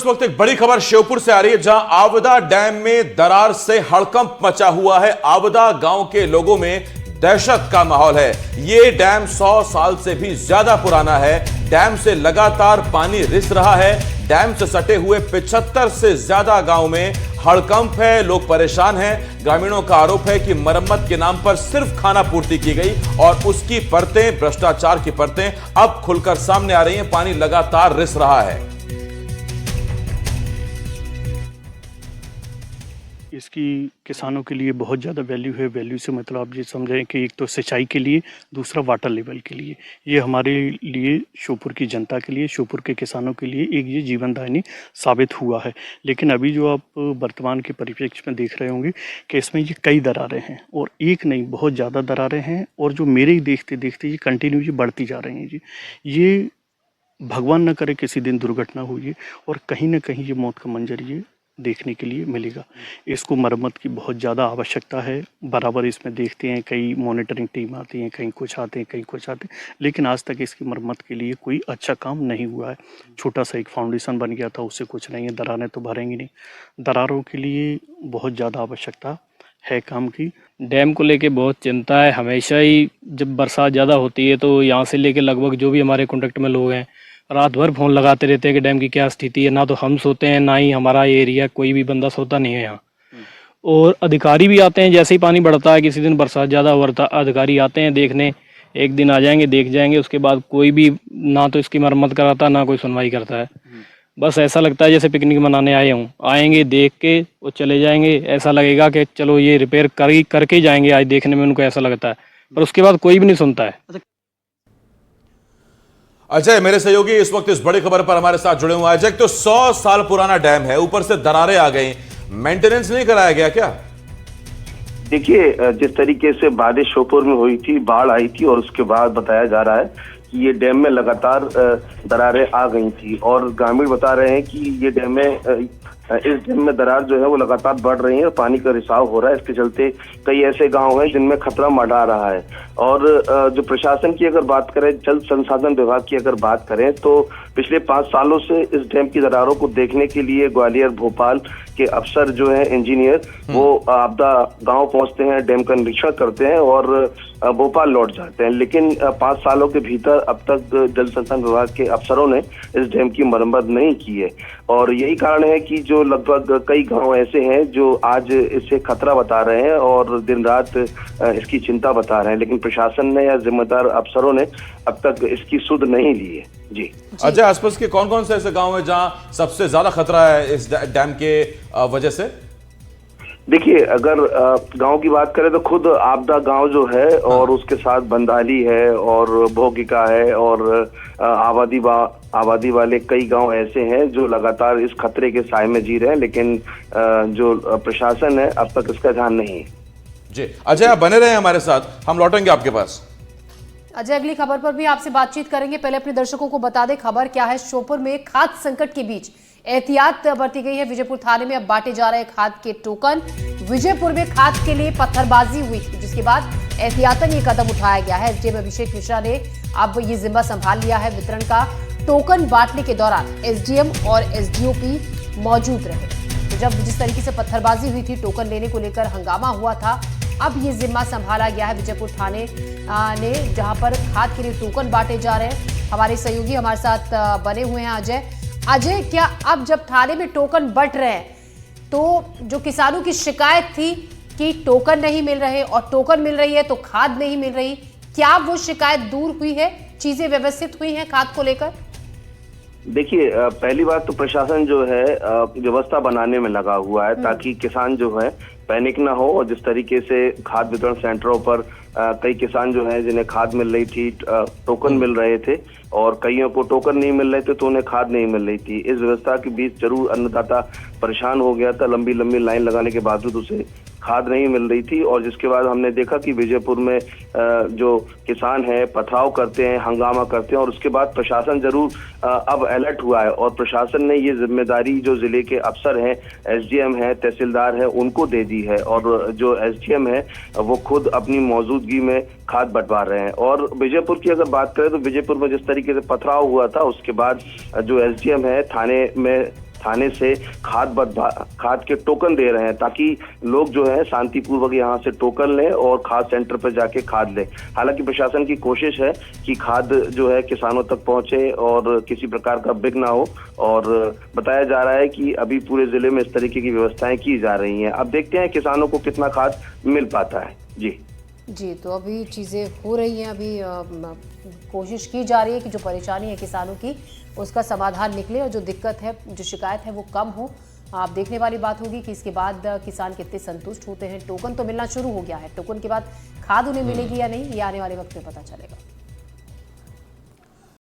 इस वक्त एक बड़ी खबर श्योपुर से आ रही है, जहां आवदा डैम में दरार से हड़कंप मचा हुआ है। आवदा गांव के लोगों में दहशत का माहौल है। ये डैम 100 साल से भी ज्यादा पुराना है। डैम से लगातार पानी रिस रहा है। डैम से सटे हुए 75 से ज्यादा गांव में हड़कंप है। लोग परेशान हैं। ग्रामीणों का आरोप है कि मरम्मत के नाम पर सिर्फ खाना पूर्ति की गई और उसकी परतें, भ्रष्टाचार की परतें अब खुलकर सामने आ रही हैं। पानी लगातार रिस रहा है। इसकी किसानों के लिए बहुत ज़्यादा वैल्यू है। वैल्यू से मतलब आप ये समझें कि एक तो सिंचाई के लिए, दूसरा वाटर लेवल के लिए। ये हमारे लिए, श्योपुर की जनता के लिए, श्योपुर के किसानों के लिए एक ये जीवनदायिनी साबित हुआ है। लेकिन अभी जो आप वर्तमान के परिप्रेक्ष्य में देख रहे होंगे कि इसमें ये कई दरारें हैं और एक नहीं, बहुत ज़्यादा दरारें हैं। और जो मेरे ही देखते देखते ये कंटिन्यू ये बढ़ती जा रही हैं जी। ये भगवान न करे किसी दिन दुर्घटना हुई और कहीं ना कहीं ये मौत का मंजर ये देखने के लिए मिलेगा। इसको मरम्मत की बहुत ज़्यादा आवश्यकता है। बराबर इसमें देखते हैं कई मॉनिटरिंग टीम आती हैं, कहीं कुछ आते हैं, कहीं कुछ आते हैं, लेकिन आज तक इसकी मरम्मत के लिए कोई अच्छा काम नहीं हुआ है। छोटा सा एक फाउंडेशन बन गया था, उससे कुछ नहीं है। दरारें तो भरेंगी नहीं। दरारों के लिए बहुत ज़्यादा आवश्यकता है काम की। डैम को लेके बहुत चिंता है। हमेशा ही जब बरसात ज़्यादा होती है तो यहाँ से लेके लगभग जो भी हमारे कॉन्टेक्ट में लोग हैं, रात भर फ़ोन लगाते रहते हैं कि डैम की क्या स्थिति है। ना तो हम सोते हैं, ना ही हमारा एरिया कोई भी बंदा सोता नहीं है यहाँ। और अधिकारी भी आते हैं जैसे ही पानी बढ़ता है। किसी दिन बरसात ज़्यादा हुआ, अधिकारी आते हैं देखने, एक दिन आ जाएंगे, देख जाएंगे, उसके बाद कोई भी ना तो इसकी मरम्मत कराता, ना कोई सुनवाई करता है। बस ऐसा लगता है जैसे पिकनिक मनाने आए हों। आएंगे, देख के और चले जाएंगे। ऐसा लगेगा कि चलो ये रिपेयर करके ही जाएंगे, आज देखने में उनको ऐसा लगता है, पर उसके बाद कोई भी नहीं सुनता है। अजय, मेरे सहयोगी इस वक्त इस बड़ी खबर पर हमारे साथ जुड़े हुए हैं। अजय, तो 100 साल पुराना डैम है, ऊपर से दरारें आ गई, मेंटेनेंस नहीं कराया गया क्या? देखिए, जिस तरीके से बारिश श्योपुर में हुई थी, बाढ़ आई थी और उसके बाद बताया जा रहा है कि ये डैम में लगातार दरारें आ गई थी और ग्रामीण बता रहे हैं कि ये डैम में इस डैम में दरार जो है वो लगातार बढ़ रही है और पानी का रिसाव हो रहा है। इसके चलते कई ऐसे गांव हैं जिनमें खतरा मंडरा रहा है। और जो प्रशासन की अगर बात करें, जल संसाधन विभाग की अगर बात करें, तो पिछले 5 सालों से इस डैम की दरारों को देखने के लिए ग्वालियर, भोपाल के अफसर जो है, इंजीनियर, वो आपदा गांव पहुंचते हैं, डैम का निरीक्षण करते हैं और भोपाल लौट जाते हैं। लेकिन 5 सालों के भीतर अब तक जल संसाधन विभाग के अफसरों ने इस डैम की मरम्मत नहीं की है। और यही कारण है कि जो लगभग कई गांव ऐसे हैं जो आज इससे खतरा बता रहे हैं और दिन रात इसकी चिंता बता रहे हैं, लेकिन प्रशासन ने या जिम्मेदार अफसरों ने अब तक इसकी सुध नहीं ली है। जी अजय, आसपास के कौन कौन से ऐसे गांव हैं जहां सबसे ज्यादा खतरा है इस डैम के वजह से? देखिए, अगर गांव की बात करें तो खुद आपदा गांव जो है और उसके साथ बंदाली है और भोगिका है और आबादी वाले कई गांव ऐसे हैं जो लगातार इस खतरे के साए में जी रहे हैं, लेकिन जो प्रशासन है अब तक इसका ध्यान नहीं है। जी अजय, आप बने रहे हमारे साथ, हम लौटेंगे आपके पास। अजय, अगली खबर पर भी आपसे बातचीत करेंगे। पहले अपने दर्शकों को बता दें खबर क्या है। श्योपुर में खाद्य संकट के बीच एहतियात बरती गई है। विजयपुर थाने में अब बांटे जा रहे खाद के टोकन। विजयपुर में खाद के लिए पत्थरबाजी हुई थी, जिसके बाद एहतियातन ये कदम उठाया गया है। एसडीएम अभिषेक मिश्रा ने अब ये जिम्मा संभाल लिया है वितरण का। टोकन बांटने के दौरान एसडीएम और एसडीओपी मौजूद रहे। तो जब जिस तरीके से पत्थरबाजी हुई थी, टोकन लेने को लेकर हंगामा हुआ था, अब ये जिम्मा संभाला गया है विजयपुर थाने ने, जहां पर खाद के लिए टोकन बांटे जा रहे हैं। हमारे सहयोगी हमारे साथ बने हुए हैं अजय, क्या अब जब थाने में टोकन बंट रहे हैं तो जो किसानों की शिकायत थी कि टोकन नहीं मिल रहे और टोकन मिल रही है तो खाद नहीं मिल रही, क्या वो शिकायत दूर हुई है? चीजें व्यवस्थित हुई हैं खाद को लेकर? देखिए, पहली बात तो प्रशासन जो है व्यवस्था बनाने में लगा हुआ है ताकि किसान जो है पैनिक ना हो। और जिस तरीके से खाद वितरण सेंटरों पर कई किसान जो हैं जिन्हें खाद मिल रही थी, टोकन मिल रहे थे, और कईयों को टोकन नहीं मिल रहे थे तो उन्हें खाद नहीं मिल रही थी। इस व्यवस्था के बीच जरूर अन्नदाता परेशान हो गया था। लंबी लंबी लाइन लगाने के बावजूद उसे खाद नहीं मिल रही थी और जिसके बाद हमने देखा कि विजयपुर में जो किसान हैं पथराव करते हैं, हंगामा करते हैं और उसके बाद प्रशासन जरूर अब अलर्ट हुआ है और प्रशासन ने ये जिम्मेदारी जो जिले के अफसर हैं, एसडीएम हैं, तहसीलदार हैं, उनको दे दी है और जो एसडीएम है वो खुद अपनी मौजूदगी में खाद बंटवा रहे हैं। और विजयपुर की अगर बात करें तो विजयपुर में जिस तरीके से पथराव हुआ था उसके बाद जो एसडीएम है थाने में थाने से खाद के टोकन दे रहे हैं, ताकि लोग जो है शांतिपूर्वक यहाँ से टोकन लें और खाद सेंटर पर जाके खाद लें। हालांकि प्रशासन की कोशिश है कि खाद जो है किसानों तक पहुंचे और किसी प्रकार का बिक ना हो, और बताया जा रहा है कि अभी पूरे जिले में इस तरीके की व्यवस्थाएं की जा रही हैं। अब देखते हैं किसानों को कितना खाद मिल पाता है। जी, तो अभी चीज़ें हो रही हैं, अभी कोशिश की जा रही है कि जो परेशानी है किसानों की उसका समाधान निकले और जो दिक्कत है, जो शिकायत है वो कम हो। आप देखने वाली बात होगी कि इसके बाद किसान कितने संतुष्ट होते हैं। टोकन तो मिलना शुरू हो गया है, टोकन के बाद खाद उन्हें मिलेगी या नहीं, ये आने वाले वक्त में पता चलेगा।